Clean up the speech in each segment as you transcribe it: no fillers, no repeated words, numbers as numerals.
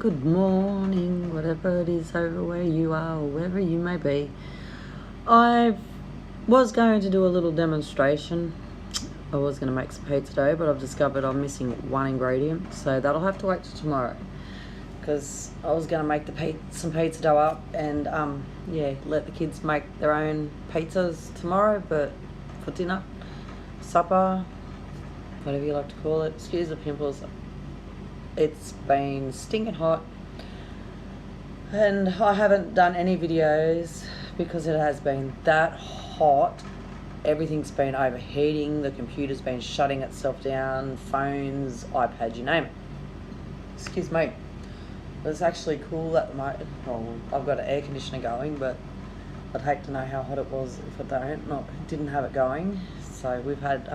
good morning, whatever it is over where you are or wherever you may be. I was going to do a little demonstration. I was going to make some pizza dough, but I've discovered I'm missing one ingredient, so that'll have to wait till tomorrow, because I was going to make some pizza dough up and let the kids make their own pizzas tomorrow, but for dinner, supper, whatever you like to call it. Excuse the pimples. It's been stinking hot and I haven't done any videos because it has been that hot. Everything's been overheating, the computer's been shutting itself down, phones, iPad, you name it. Excuse me. But it's actually cool at the moment. Well, I've got an air conditioner going, but I'd hate to know how hot it was if I didn't have it going. So we've had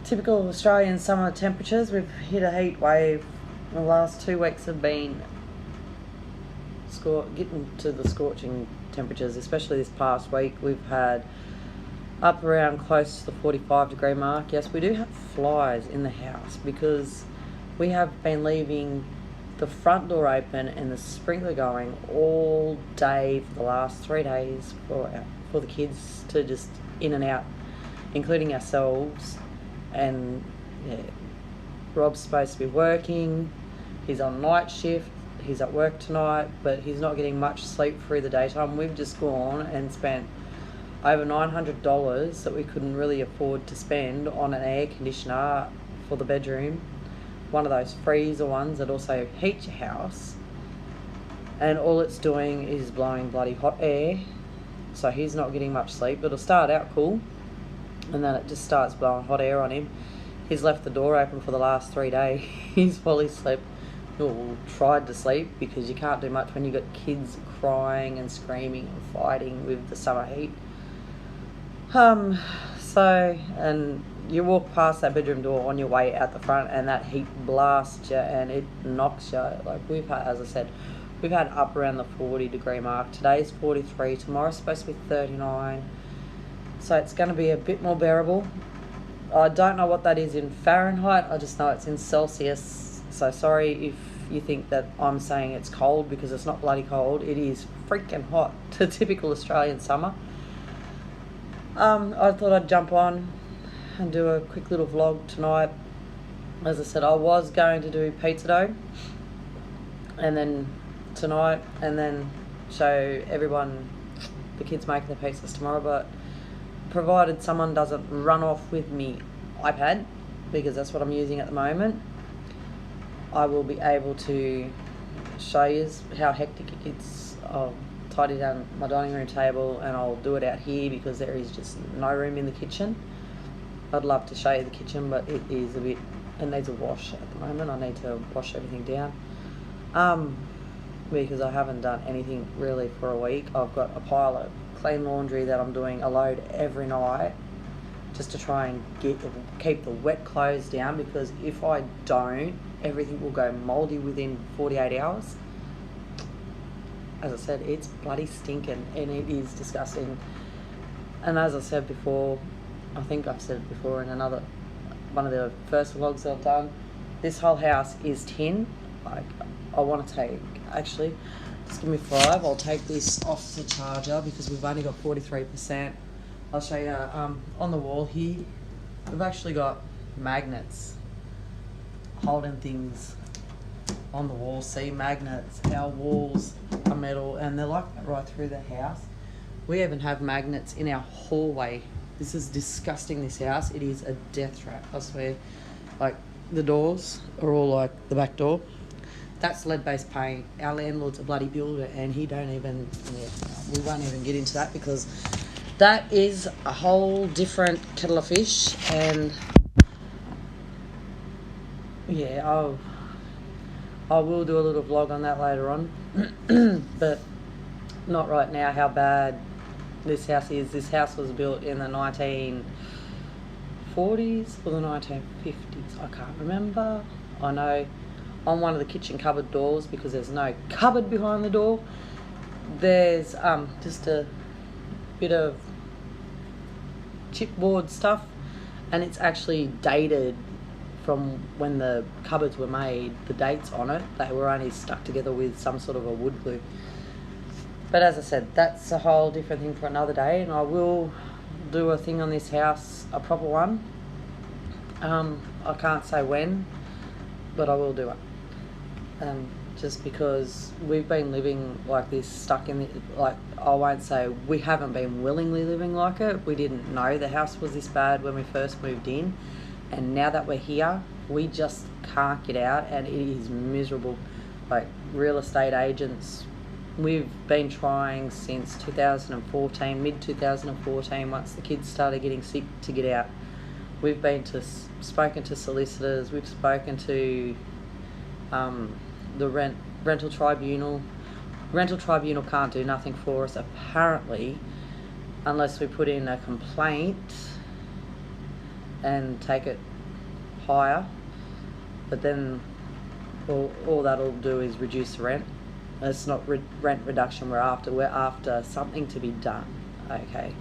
typical Australian summer temperatures. We've hit a heat wave. The last 2 weeks have been getting to the scorching temperatures, especially this past week. We've had up around close to the 45-degree mark. Yes, we do have flies in the house because we have been leaving the front door open and the sprinkler going all day for the last 3 days for the kids to just in and out, including ourselves. And Rob's supposed to be working, he's on night shift, he's at work tonight, but he's not getting much sleep through the daytime. We've just gone and spent over $900 that we couldn't really afford to spend on an air conditioner for the bedroom, one of those freezer ones that also heat your house, and all it's doing is blowing bloody hot air, so he's not getting much sleep. It'll start out cool and then it just starts blowing hot air on him. He's left the door open for the last 3 days. He's fully slept, or tried to sleep, because you can't do much when you've got kids crying and screaming and fighting with the summer heat. And you walk past that bedroom door on your way out the front and that heat blasts you and it knocks you. Like we've had, as I said, we've had up around the 40-degree mark. Today's 43, tomorrow's supposed to be 39. So it's going to be a bit more bearable. I don't know what that is in Fahrenheit, I just know it's in Celsius. So sorry if you think that I'm saying it's cold, because it's not bloody cold. It is freaking hot to typical Australian summer. I thought I'd jump on and do a quick little vlog tonight. As I said, I was going to do pizza dough and then tonight, and then show everyone the kids making the pizzas tomorrow, but provided someone doesn't run off with me iPad, because that's what I'm using at the moment, I will be able to show you how hectic it gets. I'll tidy down my dining room table and I'll do it out here because there is just no room in the kitchen. I'd love to show you the kitchen, but it needs a wash at the moment. I need to wash everything down because I haven't done anything really for a week. I've got a pile of clean laundry that I'm doing a load every night just to try and keep the wet clothes down, because if I don't, everything will go mouldy within 48 hours. As I said, it's bloody stinking and it is disgusting. And as I said before, I think I've said it before in one of the first vlogs I've done, this whole house is tin. Like, I want to take, actually, just give me 5. I'll take this off the charger because we've only got 43%. I'll show you on the wall here. We've actually got magnets holding things on the wall. See, magnets. Our walls are metal and they're like that right through the house. We even have magnets in our hallway. This is disgusting, this house. It is a death trap, I swear. Like, the doors are all like the back door. That's lead-based paint. Our landlord's a bloody builder and we won't even get into that because that is a whole different kettle of fish. And yeah, I will do a little vlog on that later on, but not right now how bad this house is. This house was built in the 1940s or the 1950s, I can't remember. I know on one of the kitchen cupboard doors, because there's no cupboard behind the door, there's just a bit of chipboard stuff, and it's actually dated from when the cupboards were made, the dates on it, they were only stuck together with some sort of a wood glue. But as I said, that's a whole different thing for another day, and I will do a thing on this house, a proper one. I can't say when, but I will do it. Just because we've been living like this, stuck in the, I won't say we haven't been willingly living like it. We didn't know the house was this bad when we first moved in, and now that we're here, we just can't get out, and it is miserable. Like real estate agents, we've been trying since 2014, mid-2014, once the kids started getting sick, to get out. We've spoken to solicitors, we've spoken to the rental tribunal. Rental tribunal can't do nothing for us, apparently, unless we put in a complaint and take it higher. But then all that'll do is reduce the rent. It's not rent reduction we're after. We're after something to be done, okay?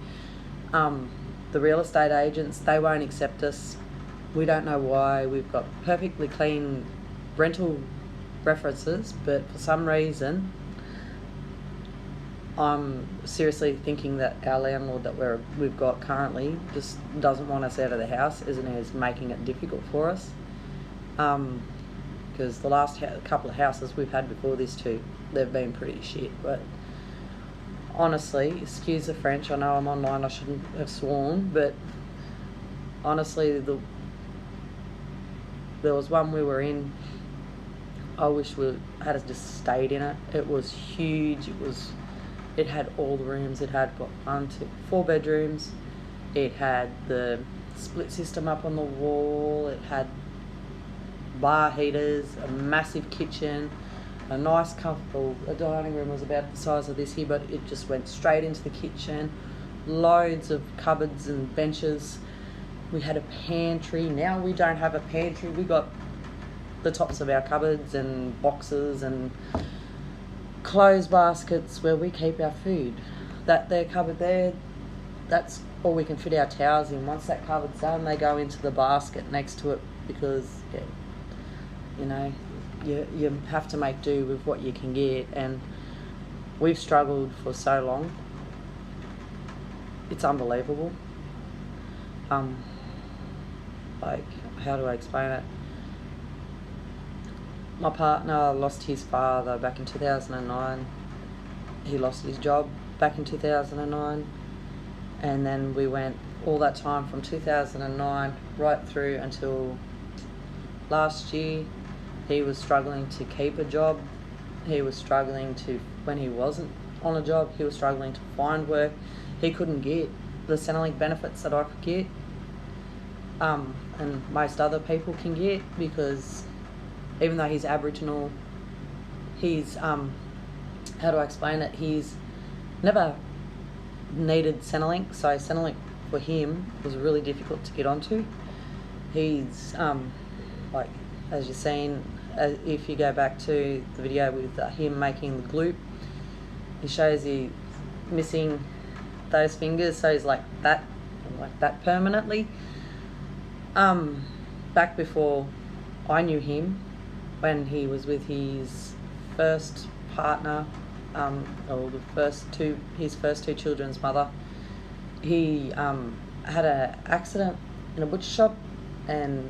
The real estate agents, they won't accept us. We don't know why. We've got perfectly clean rental references, but for some reason, I'm seriously thinking that our landlord that we've got currently just doesn't want us out of the house, is making it difficult for us. Because the last couple of houses we've had before this too, they've been pretty shit. But honestly, excuse the French, I know I'm online, I shouldn't have sworn, but honestly, there was one we were in, I wish we had just stayed in it. It was huge. It had all the rooms. It had 4 bedrooms. It had the split system up on the wall. It had bar heaters, a massive kitchen, a nice comfortable, a dining room was about the size of this here, but it just went straight into the kitchen. Loads of cupboards and benches. We had a pantry. Now we don't have a pantry. We got the tops of our cupboards and boxes and clothes baskets where we keep our food. That there cupboard there, that's all we can fit our towels in. Once that cupboard's done, they go into the basket next to it, because you have to make do with what you can get, and we've struggled for so long. It's unbelievable. Like, how do I explain it? My partner lost his father back in 2009. He lost his job back in 2009. And then we went all that time from 2009 right through until last year. He was struggling to keep a job. He was struggling to, when he wasn't on a job, he was struggling to find work. He couldn't get the Centrelink benefits that I could get, and most other people can get, because even though he's Aboriginal, he's, how do I explain it? He's never needed Centrelink, so Centrelink for him was really difficult to get onto. He's, like, as you've seen, if you go back to the video with him making the gloop, he shows you missing those fingers, so he's like that permanently. Back before I knew him, when he was with his first partner, or his first two children's mother, he had an accident in a butcher shop, and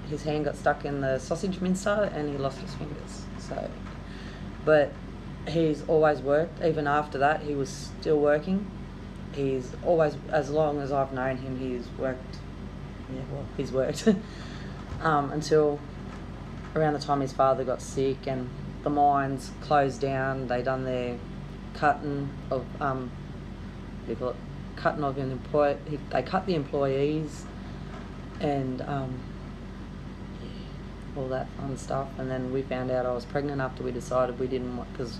his hand got stuck in the sausage mincer and he lost his fingers. So, but he's always worked. Even after that, he was still working. He's always, as long as I've known him, he's worked. Yeah, well, he's worked until around the time his father got sick and the mines closed down. They done their cutting of cutting of an employee. They cut the employees and all that fun stuff. And then we found out I was pregnant after we decided we didn't want, because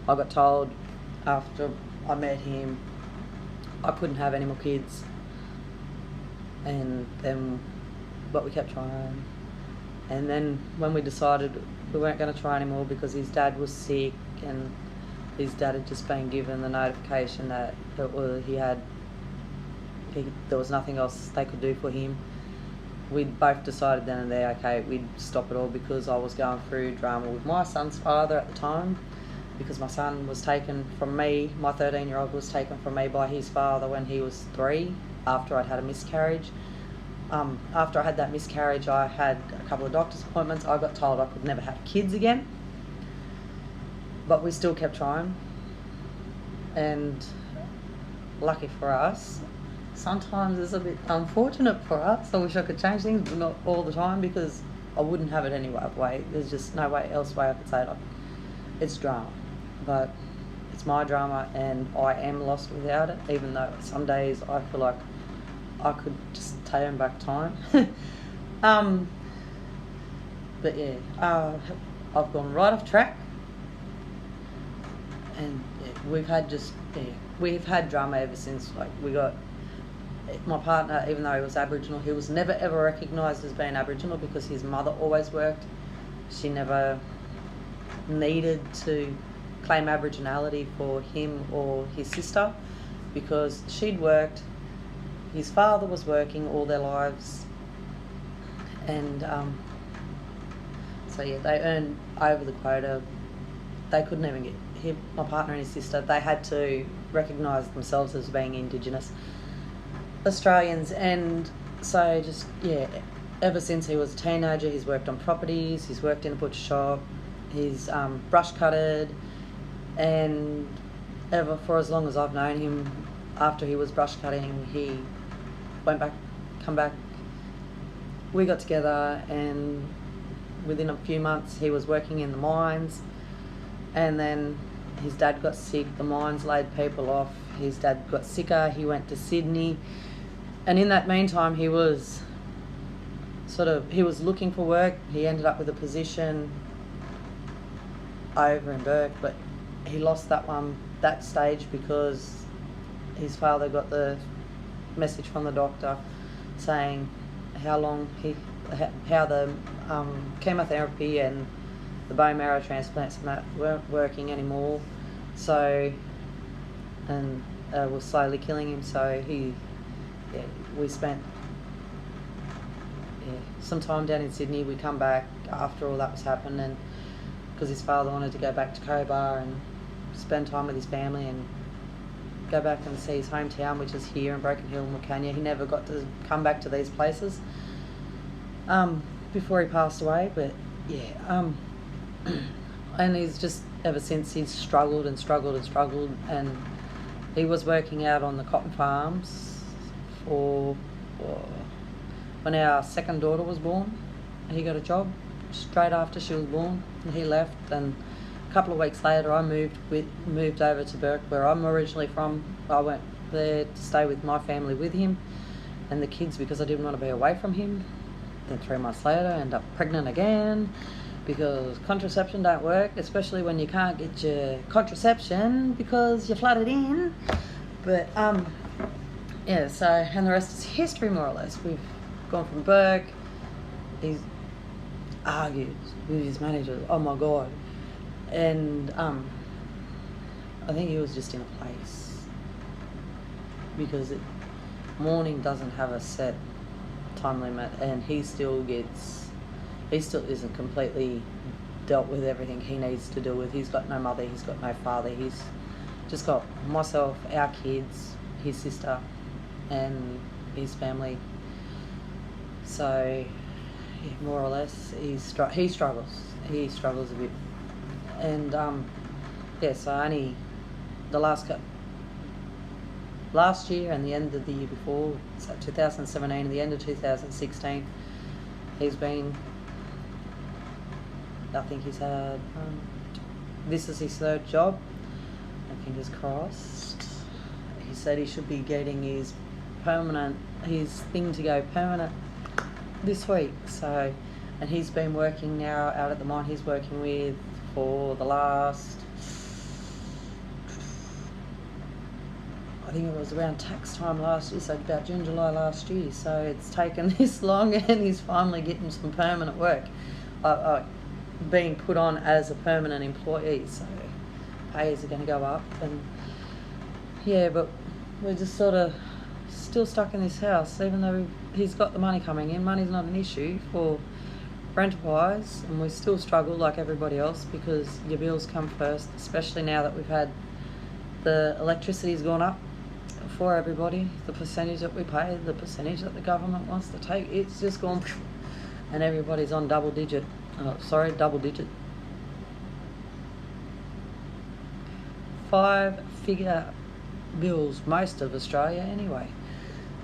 I got told after I met him I couldn't have any more kids. And then, but we kept trying. And then when we decided we weren't going to try anymore because his dad was sick, and his dad had just been given the notification that there was nothing else they could do for him. we both decided then and there, okay, we'd stop it all, because I was going through drama with my son's father at the time, because my son was taken from me, my 13-year-old was taken from me by his father when he was 3, after I'd had a miscarriage. After I had that miscarriage, I had a couple of doctor's appointments. I got told I could never have kids again, but we still kept trying. And lucky for us, sometimes it's a bit unfortunate for us. I wish I could change things, but not all the time, because I wouldn't have it any way. There's just no way else way I could say it. It's drama, but it's my drama, and I am lost without it, even though some days I feel like I could just turn back time. But yeah, I've gone right off track, and yeah, we've had drama ever since. Like, we got my partner, even though he was Aboriginal, he was never ever recognised as being Aboriginal, because his mother always worked. She never needed to claim Aboriginality for him or his sister, because she'd worked, his father was working all their lives, and so yeah, they earned over the quota. They couldn't even get him, my partner and his sister, they had to recognise themselves as being Indigenous Australians. And so just, yeah, ever since he was a teenager, he's worked on properties, he's worked in a butcher shop, he's brush cutted, and ever for as long as I've known him, after he was brush cutting, he come back, we got together, and within a few months he was working in the mines, and then his dad got sick, the mines laid people off, his dad got sicker, he went to Sydney, and in that meantime he was looking for work. He ended up with a position over in Burke, but he lost that stage, because his father got the message from the doctor saying how the chemotherapy and the bone marrow transplants and that weren't working anymore, so, and was slowly killing him. So we spent some time down in Sydney. We come back after all that was happening, and because his father wanted to go back to Cobar and spend time with his family and go back and see his hometown, which is here in Broken Hill and Wilcannia. He never got to come back to these places before he passed away, but yeah, and he's just, ever since, he's struggled, and he was working out on the cotton farms for when our second daughter was born. He got a job straight after she was born, and he left, and a couple of weeks later I moved over to Burke, where I'm originally from. I went there to stay with my family with him and the kids, because I didn't want to be away from him. Then 3 months later I end up pregnant again, because contraception don't work, especially when you can't get your contraception because you flooded in. But yeah, so, and the rest is history, more or less. We've gone from Burke, he's argued with his manager, oh my god, and I think he was just in a place, because morning doesn't have a set time limit, and he still isn't completely dealt with everything he needs to deal with. He's got no mother, he's got no father, he's just got myself, our kids, his sister, and his family. So yeah, more or less, he struggles a bit, and yeah, so only the last year and the end of the year before, so 2017 and the end of 2016, he's been, I think he's had, this is his 3rd job, and fingers crossed. He said he should be getting his thing to go permanent this week. So, and he's been working now out at the mine he's working with for the last, I think it was around tax time last year, so about June, July last year. So it's taken this long, and he's finally getting some permanent work, being put on as a permanent employee, so pays are going to go up. And yeah, but we're just sort of still stuck in this house, even though he's got the money coming in. Money's not an issue for rent-wise, and we still struggle like everybody else because your bills come first, especially now that we've had the electricity's gone up for everybody. The percentage that we pay, the percentage that the government wants to take, it's just gone, and everybody's on double digit. Five-figure bills, most of Australia anyway.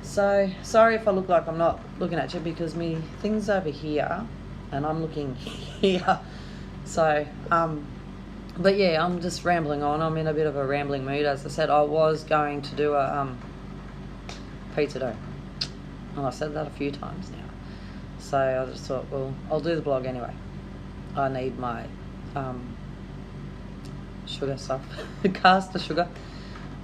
So sorry if I look like I'm not looking at you, because me things over here and I'm looking here. So but yeah, I'm just rambling on. I'm in a bit of a rambling mood. As I said, I was going to do a pizza dough, and I've said that a few times now, so I just thought, well, I'll do the blog anyway. I need my sugar stuff, caster sugar,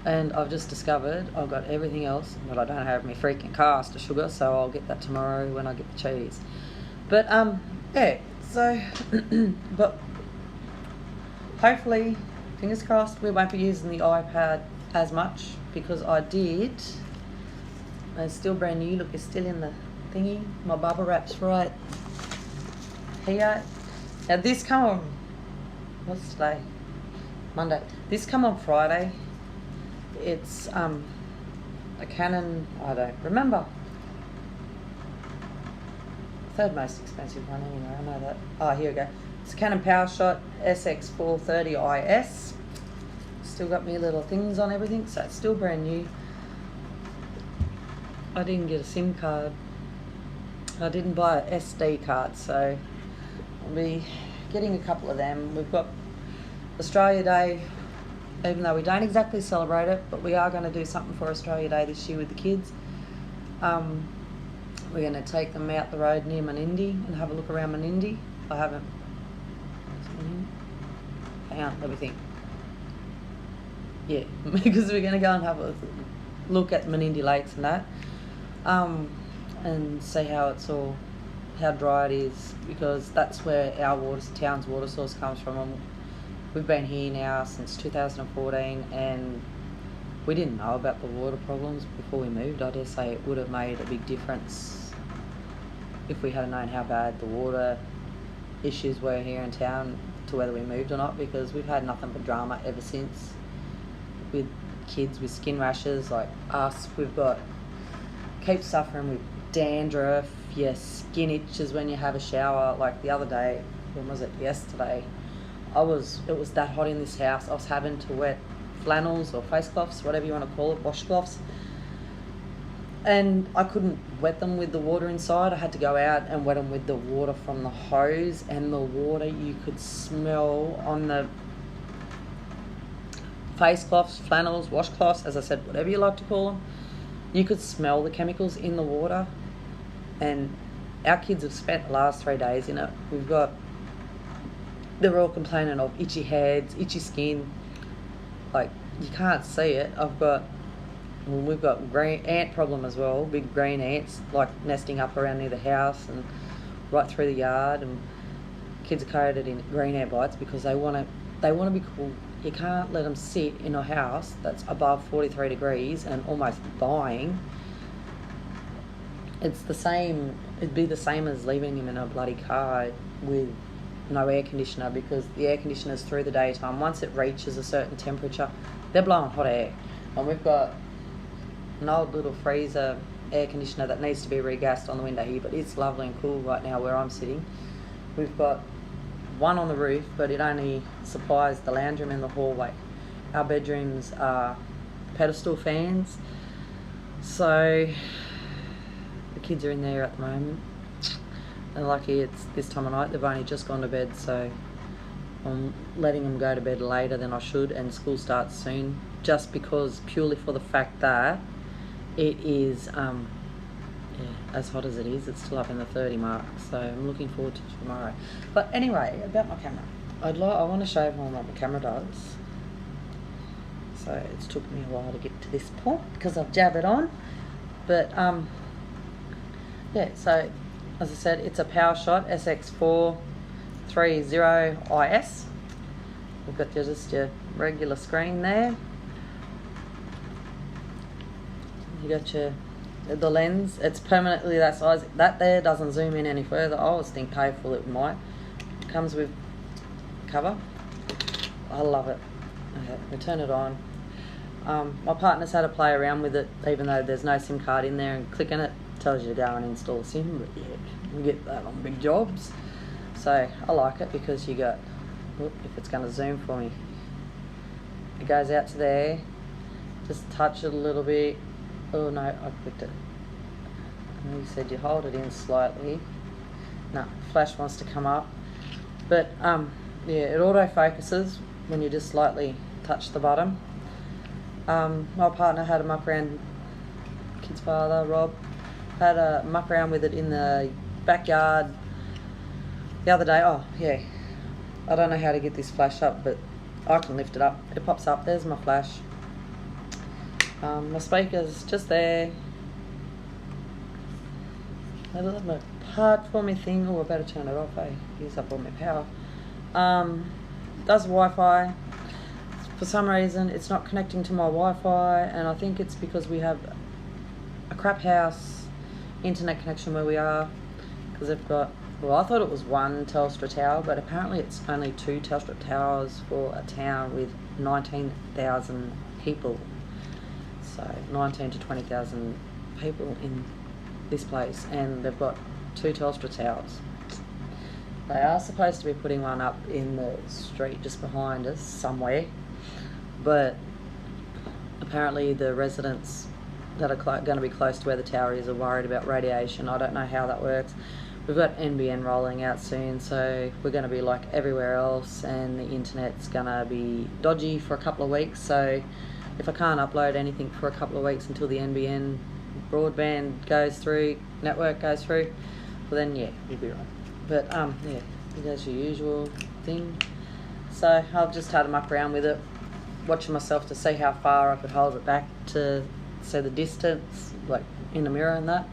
and I've just discovered I've got everything else, but I don't have my freaking caster sugar, so I'll get that tomorrow when I get the cheese. But yeah, so but hopefully, fingers crossed, we won't be using the iPad as much, because I did. It's still brand new. Look, it's still in the thingy. My bubble wrap's right here. Now this come on, what's today? Monday. This come on Friday. It's a Canon, I don't remember. Third most expensive one anyway, I know that. Oh, here we go. It's a Canon PowerShot SX430 IS. Still got me little things on everything, so it's still brand new. I didn't get a SIM card. I didn't buy an SD card, so I'll be getting a couple of them. We've got Australia Day, even though we don't exactly celebrate it, but we are going to do something for Australia Day this year with the kids. We're going to take them out the road near Menindee and have a look around Menindee. I haven't. Hang on, let me think. Yeah, because we're going to go and have a look at Menindee Lakes and that, and see how how dry it is, because that's where our town's water source comes from. And we've been here now since 2014, and we didn't know about the water problems before we moved. I dare say it would have made a big difference if we had known how bad the water issues were here in town, to whether we moved or not, because we've had nothing but drama ever since with kids with skin rashes like us. We've got keep suffering with dandruff, your skin itches when you have a shower. Like the other day, when was it, yesterday, it was that hot in this house, I was having to wet flannels or face cloths, whatever you want to call it, washcloths, and I couldn't wet them with the water inside. I had to go out and wet them with the water from the hose, and the water you could smell on the face cloths, flannels, washcloths, as I said, whatever you like to call them, you could smell the chemicals in the water. And our kids have spent the last 3 days in it. They're all complaining of itchy heads, itchy skin, like you can't see it. We've got green ant problem as well, big green ants like nesting up around near the house and right through the yard, and kids are coated in green ant bites because they want to be cool. You can't let them sit in a house that's above 43 degrees and almost dying. It'd be the same as leaving them in a bloody car with no air conditioner, because the air conditioner's through the daytime. Once it reaches a certain temperature, they're blowing hot air. And we've got an old little freezer air conditioner that needs to be regassed on the window here, but it's lovely and cool right now where I'm sitting. We've got one on the roof, but it only supplies the lounge room and the hallway. Our bedrooms are pedestal fans, so the kids are in there at the moment. They're lucky it's this time of night. They've only just gone to bed, so I'm letting them go to bed later than I should, and school starts soon, just because purely for the fact that it is as hot as it is, it's still up in the 30 mark, so I'm looking forward to tomorrow. But anyway, about my camera, I want to show everyone what my camera does. So it's took me a while to get to this point because I've jabbered on, but yeah, so as I said, it's a PowerShot SX430 IS. We've got just your regular screen there. You got your the lens, it's permanently that size. That there doesn't zoom in any further. I was thinking painful it might. It comes with cover. I love it. Okay, we turn it on. My partner's had to play around with it, even though there's no SIM card in there, and clicking it tells you to go and install a SIM, but yeah, you get that on big jobs. So I like it because you got, if it's going to zoom for me, it goes out to there, just touch it a little bit. Oh no, I clicked it. And you said you hold it in slightly. No, flash wants to come up. But yeah, it auto focuses when you just slightly touch the bottom. My partner had a muck around, kid's father, Rob, had a muck around with it in the backyard the other day. Oh yeah, I don't know how to get this flash up, but I can lift it up. It pops up, there's my flash. My speaker's just there. A little part for me thing. Oh, I better turn it off, use up all my power. Does Wi-Fi. For some reason it's not connecting to my Wi-Fi, and I think it's because we have a crap house internet connection where we are, because they've got, well, I thought it was one Telstra tower, but apparently it's only 2 Telstra towers for a town with 19,000 people. So 19 to 20,000 people in this place, and they've got 2 Telstra towers. They are supposed to be putting one up in the street just behind us somewhere, but apparently the residents that are going to be close to where the tower is are worried about radiation. I don't know how that works. We've got NBN rolling out soon, so we're going to be like everywhere else, and the internet's going to be dodgy for a couple of weeks. So if I can't upload anything for a couple of weeks until the NBN broadband goes through, network goes through, well then yeah, you'll be right. But yeah, that's your usual thing. So I've just had them up around with it, watching myself to see how far I could hold it back to see the distance, like in the mirror and that.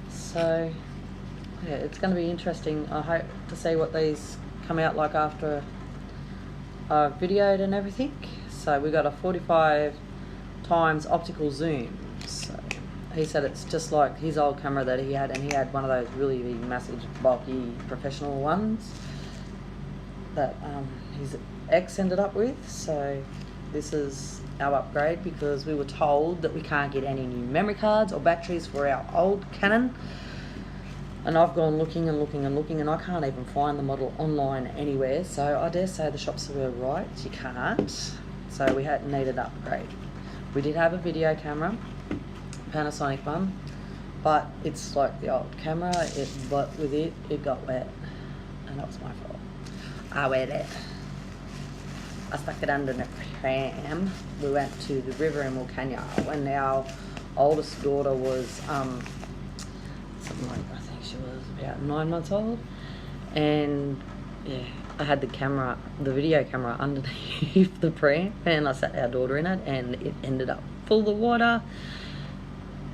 So yeah, it's going to be interesting. I hope to see what these come out like after I've videoed and everything. So we got a 45 times optical zoom. So he said it's just like his old camera that he had, and he had one of those really big, massive, bulky, professional ones that his ex ended up with. So this is our upgrade, because we were told that we can't get any new memory cards or batteries for our old Canon. And I've gone looking and looking and looking, and I can't even find the model online anywhere. So I dare say the shops were right, you can't. So we had needed an upgrade. We did have a video camera, Panasonic one, but it's like the old camera, but with it got wet, and that was my fault. I wet it. I stuck it under the pram. We went to the river in Wilcannia when our oldest daughter was something like, I think she was about 9 months old, and yeah, I had the video camera underneath the pram, and I sat our daughter in it, and it ended up full of water,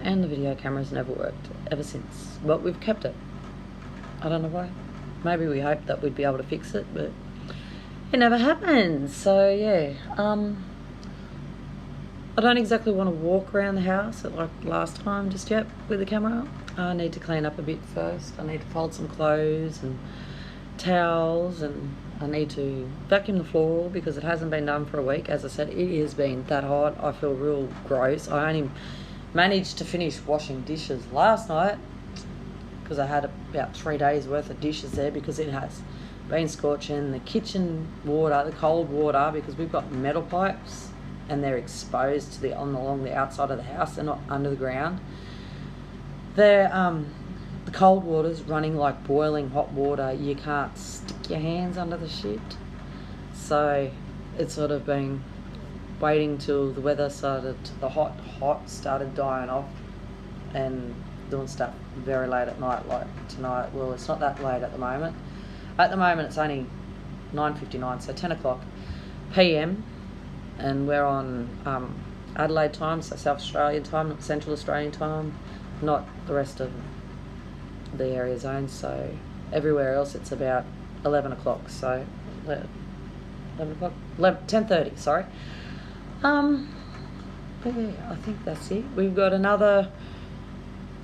and the video camera's never worked ever since. But we've kept it. I don't know why. Maybe we hoped that we'd be able to fix it, but it never happened. So yeah, I don't exactly want to walk around the house like last time just yet with the camera. I need to clean up a bit first. I need to fold some clothes and towels, and I need to vacuum the floor because it hasn't been done for a week. As I said, it has been that hot. I feel real gross. I only managed to finish washing dishes last night because I had about 3 days worth of dishes there, because it has been scorching. The kitchen water, the cold water, because we've got metal pipes and they're exposed to along the outside of the house. They're not under the ground. They're the cold water's running like boiling hot water. You can't stick your hands under the shit. So it's sort of been waiting till the weather started, the hot started dying off, and doing stuff very late at night, like tonight. Well, it's not that late at the moment. At the moment it's only 9:59, so 10 o'clock PM, and we're on Adelaide time, so South Australian time, not Central Australian time, not the rest of the area zone. So everywhere else it's about 11 o'clock, so 11 o'clock, 10:30, sorry. But yeah, I think that's it. We've got another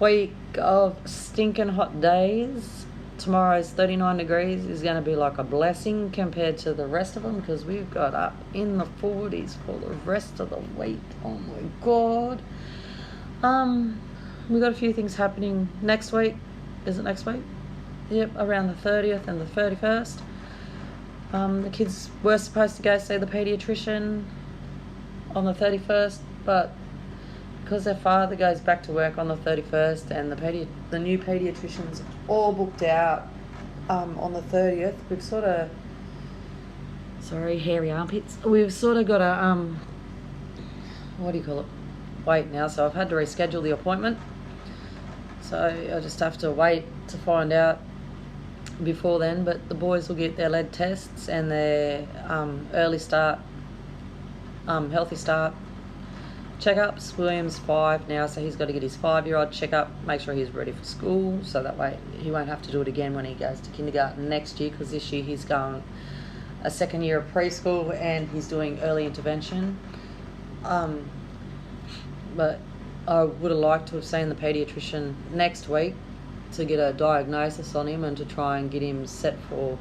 week of stinking hot days. Tomorrow's 39 degrees is going to be like a blessing compared to the rest of them, because we've got up in the 40s for the rest of the week. Oh my god. We've got a few things happening next week. Is it next week? Yep, around the 30th and the 31st. The kids were supposed to go see the paediatrician on the 31st, but because their father goes back to work on the 31st and the new paediatrician's all booked out on the 30th, we've sort of, sorry, hairy armpits, we've sort of got to, what do you call it, wait now. So I've had to reschedule the appointment. So I just have to wait to find out before then, but the boys will get their lead tests and their early start, healthy start checkups. William's 5 now, so he's got to get his 5-year-old checkup, make sure he's ready for school, so that way he won't have to do it again when he goes to kindergarten next year, because this year he's going a second year of preschool and he's doing early intervention. But I would have liked to have seen the paediatrician next week to get a diagnosis on him and to try and get him set for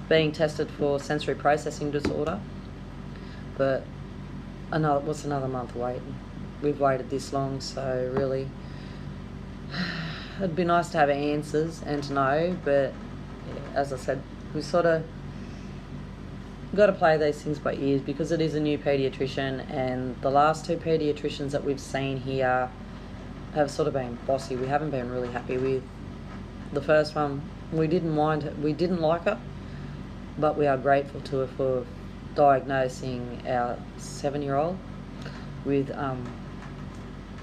being tested for sensory processing disorder. But what's another month wait? We've waited this long, so really it'd be nice to have answers and to know, but yeah, as I said, we sort of got to play these things by ears, because it is a new paediatrician, and the last 2 paediatricians that we've seen here have sort of been bossy. We haven't been really happy with the first one. We didn't mind it, we didn't like her, but we are grateful to her for diagnosing our 7-year-old with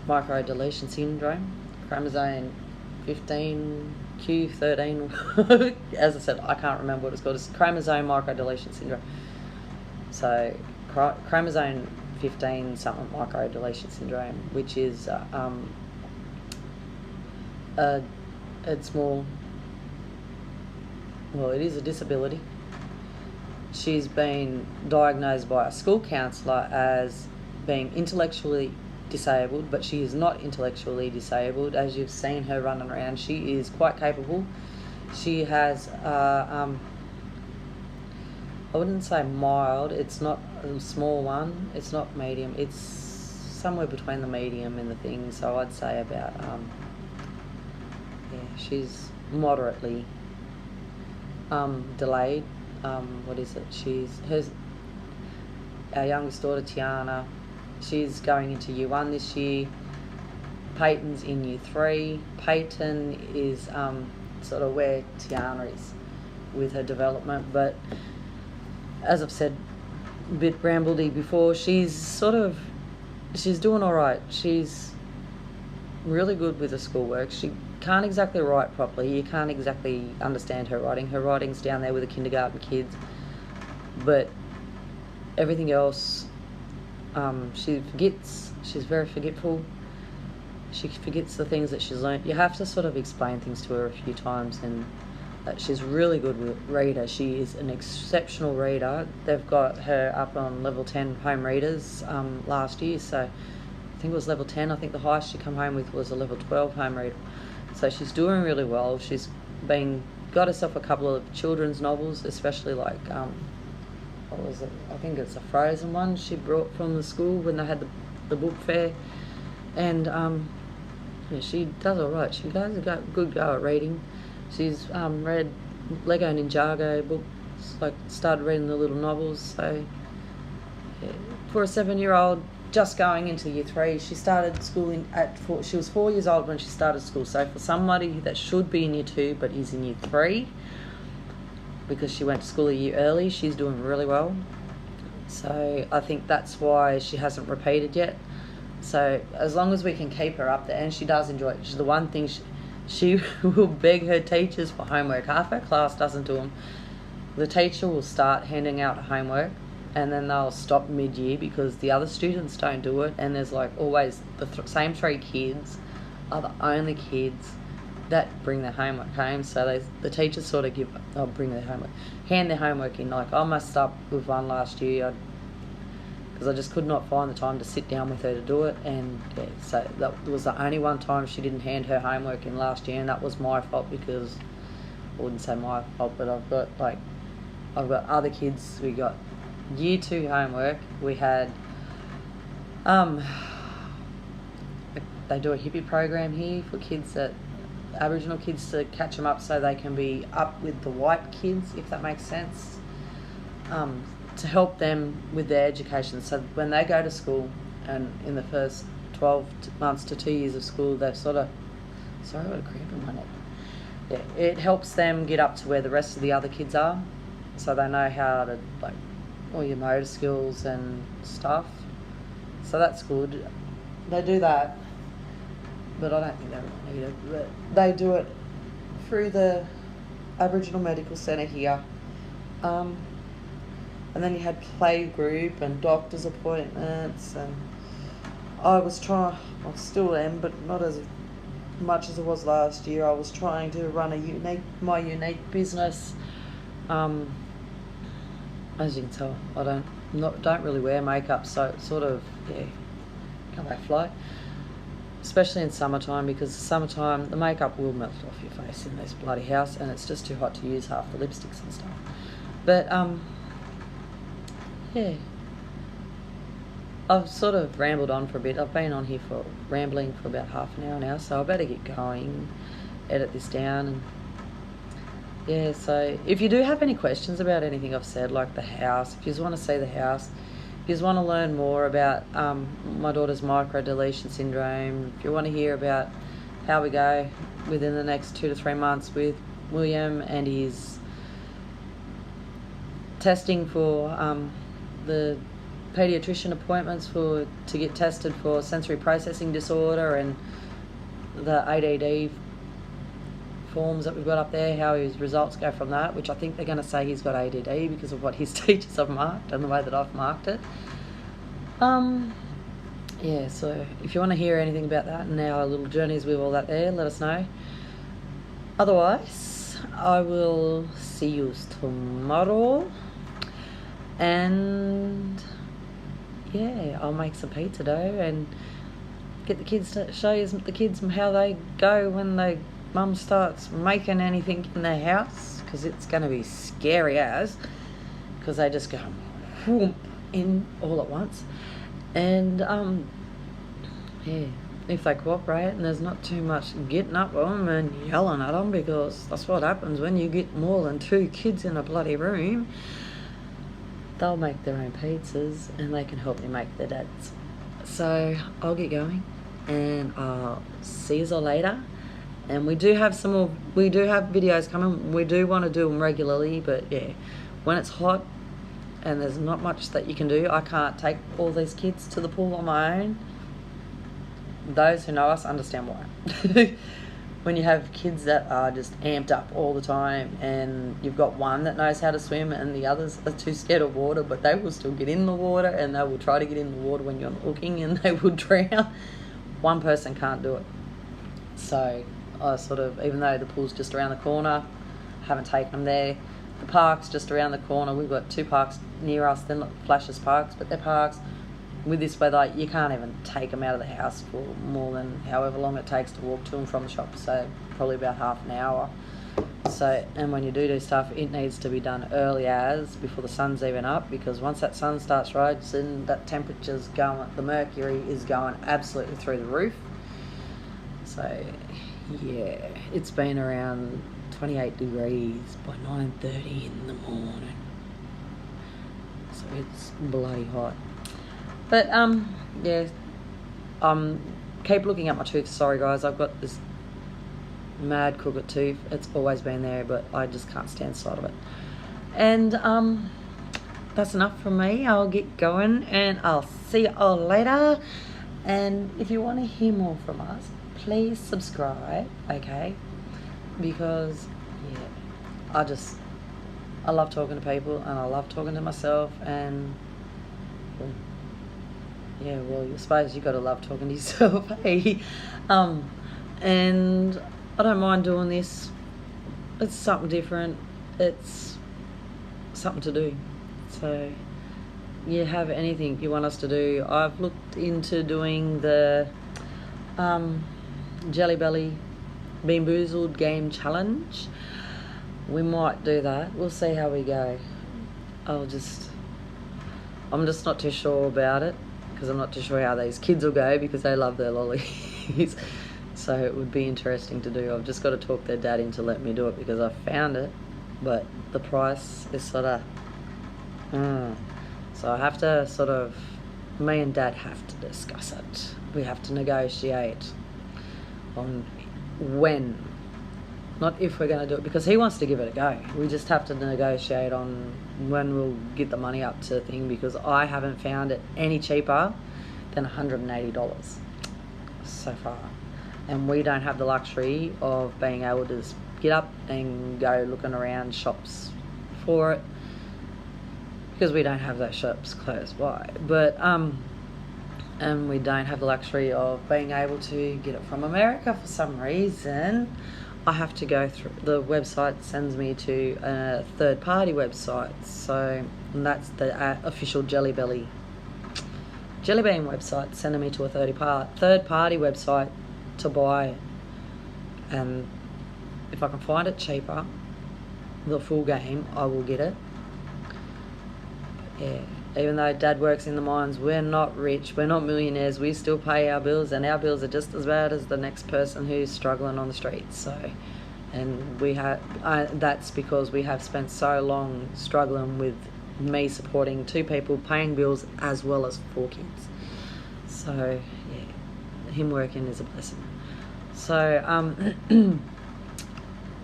microdeletion syndrome, chromosome 15q13. As I said, I can't remember what it's called. It's chromosome microdeletion syndrome. So chromosome 15 something microdeletion syndrome, which is it's more, well, it is a disability. She's been diagnosed by a school counsellor as being intellectually disabled, but she is not intellectually disabled. As you've seen her running around, she is quite capable. She has, I wouldn't say mild, it's not a small one, it's not medium, it's somewhere between the medium and the thing, so I'd say about, yeah, she's moderately delayed. What is it? Our youngest daughter, Tiana, she's going into year 1 this year. Peyton's in year 3. Peyton is sort of where Tiana is with her development, but as I've said a bit rambledy before, she's doing all right. She's really good with the schoolwork. She can't exactly write properly. You can't exactly understand her writing. Her writing's down there with the kindergarten kids, but everything else, she forgets. She's very forgetful. She forgets the things that she's learnt. You have to sort of explain things to her a few times, and she's really good with reader. She is an exceptional reader. They've got her up on level 10 home readers last year, so I think it was level 10. I think the highest she come home with was a level 12 home reader. So she's doing really well. She's got herself a couple of children's novels, especially like, what was it? I think it's a Frozen one she brought from the school when they had the book fair. And yeah, she does all right. She does a good go at reading. She's read Lego Ninjago books, like started reading the little novels. So yeah, for a 7-year-old just going into year 3, she started school she was 4 years old when she started school. So for somebody that should be in year 2 but is in year 3, because she went to school a year early, she's doing really well. So I think that's why she hasn't repeated yet. So as long as we can keep her up there, and she does enjoy it. She's the one thing she will beg her teachers for homework. Half her class doesn't do them. The teacher will start handing out homework, and then they'll stop mid-year because the other students don't do it, and there's like always the same 3 kids are the only kids that bring their homework home. So the teachers sort of hand their homework in. Like I messed up with one last year. because I just could not find the time to sit down with her to do it. And yeah, so that was the only one time she didn't hand her homework in last year, and that was my fault, because I wouldn't say my fault, but I've got other kids. We got year 2 homework. We had they do a hippie program here for kids, that Aboriginal kids, to catch them up so they can be up with the white kids, if that makes sense, to help them with their education. So when they go to school, and in the first 12 months to 2 years of school, they're sort of, sorry, I've got a cramp in my neck. Yeah, it helps them get up to where the rest of the other kids are, so they know how to, like, all your motor skills and stuff. So that's good. They do that, but I don't think they really need it. But they do it through the Aboriginal Medical Centre here. And then you had playgroup and doctor's appointments, and I still am, but not as much as it was last year. I was trying to run my unique business. As you can tell, I don't really wear makeup, so it's sort of, yeah, come back fly. Especially in summertime, because summertime the makeup will melt off your face in this bloody house, and it's just too hot to use half the lipsticks and stuff. But yeah, I've sort of rambled on for a bit. I've been on here rambling for about half an hour now, so I better get going, edit this down. And yeah, so if you do have any questions about anything I've said, like the house, if you just want to see the house, if you just want to learn more about my daughter's microdeletion syndrome, if you want to hear about how we go within the next 2 to 3 months with William and his testing for the paediatrician appointments to get tested for sensory processing disorder, and the ADD forms that we've got up there, how his results go from that, which I think they're going to say he's got ADD because of what his teachers have marked and the way that I've marked it. Yeah, so if you want to hear anything about that and our little journeys with all that there, let us know. Otherwise, I will see you tomorrow, and yeah, I'll make some pizza dough and get the kids to show you the kids how they go when they mum starts making anything in their house, because it's going to be scary as, because they just go whoomp in all at once. And yeah, if they cooperate and there's not too much getting up on them and yelling at them, because that's what happens when you get more than 2 kids in a bloody room. They'll make their own pizzas and they can help me make their dad's. So I'll get going, and I'll see you all later. And we do have videos coming. We do want to do them regularly, but yeah, when it's hot and there's not much that you can do, I can't take all these kids to the pool on my own. Those who know us understand why. When you have kids that are just amped up all the time, and you've got one that knows how to swim and the others are too scared of water, but they will still get in the water, and they will try to get in the water when you're not looking, and they will drown. One person can't do it. So I sort of, even though the pool's just around the corner, haven't taken them there. The park's just around the corner. We've got 2 parks near us. They're not Flashes parks, but they're parks. With this weather, you can't even take them out of the house for more than however long it takes to walk to and from the shop, so probably about half an hour. So, and when you do stuff, it needs to be done early as, before the sun's even up, because once that sun starts rising, that temperature's going, the mercury is going absolutely through the roof. So yeah, it's been around 28 degrees by 9:30 in the morning, so it's bloody hot. But yeah, keep looking at my tooth. Sorry guys, I've got this mad crooked tooth. It's always been there, but I just can't stand the sight of it. And that's enough from me. I'll get going, and I'll see you all later. And if you want to hear more from us, please subscribe, okay? Because yeah, I love talking to people, and I love talking to myself, and yeah, well, I suppose you got to love talking to yourself, hey? And I don't mind doing this. It's something different. It's something to do. So you have anything you want us to do, I've looked into doing the Jelly Belly Bean Boozled game challenge. We might do that. We'll see how we go. I'm just not too sure about it, because I'm not too sure how these kids will go, because they love their lollies. So it would be interesting to do. I've just got to talk their dad into letting me do it, because I found it, but the price is sort of so I have to sort of, me and Dad have to discuss it. We have to negotiate on when, not if we're going to do it, because he wants to give it a go. We just have to negotiate on when we'll get the money up to the thing, because I haven't found it any cheaper than $180 so far. And we don't have the luxury of being able to just get up and go looking around shops for it, because we don't have those shops close by. But and we don't have the luxury of being able to get it from America for some reason. I have to go through, the website sends me to a third-party website, so, and that's the official Jelly Bean website, sending me to a third-party website to buy it. And if I can find it cheaper, the full game, I will get it. Yeah, even though Dad works in the mines, we're not rich, we're not millionaires, we still pay our bills, and our bills are just as bad as the next person who's struggling on the streets. So, and we have, that's because we have spent so long struggling with me supporting 2 people, paying bills, as well as 4 kids. So yeah, him working is a blessing. So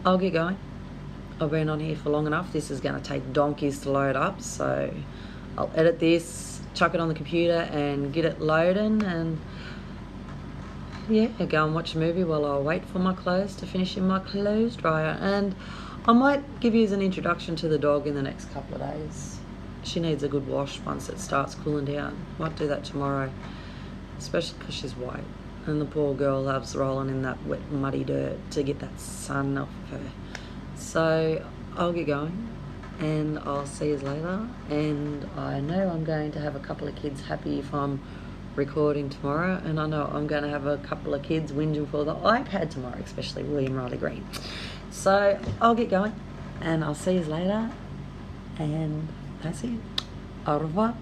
I'll get going. I've been on here for long enough. This is going to take donkeys to load up, so I'll edit this, chuck it on the computer and get it loading, and yeah, go and watch a movie while I wait for my clothes to finish in my clothes dryer. And I might give you as an introduction to the dog in the next couple of days. She needs a good wash once it starts cooling down. Might do that tomorrow, especially because she's white, and the poor girl loves rolling in that wet muddy dirt to get that sun off of her. So I'll get going, and I'll see you later. And I know I'm going to have a couple of kids happy if I'm recording tomorrow, and I know I'm going to have a couple of kids whinging for the iPad tomorrow, especially William Riley Green. So I'll get going, and I'll see you later, and that's it. Au revoir.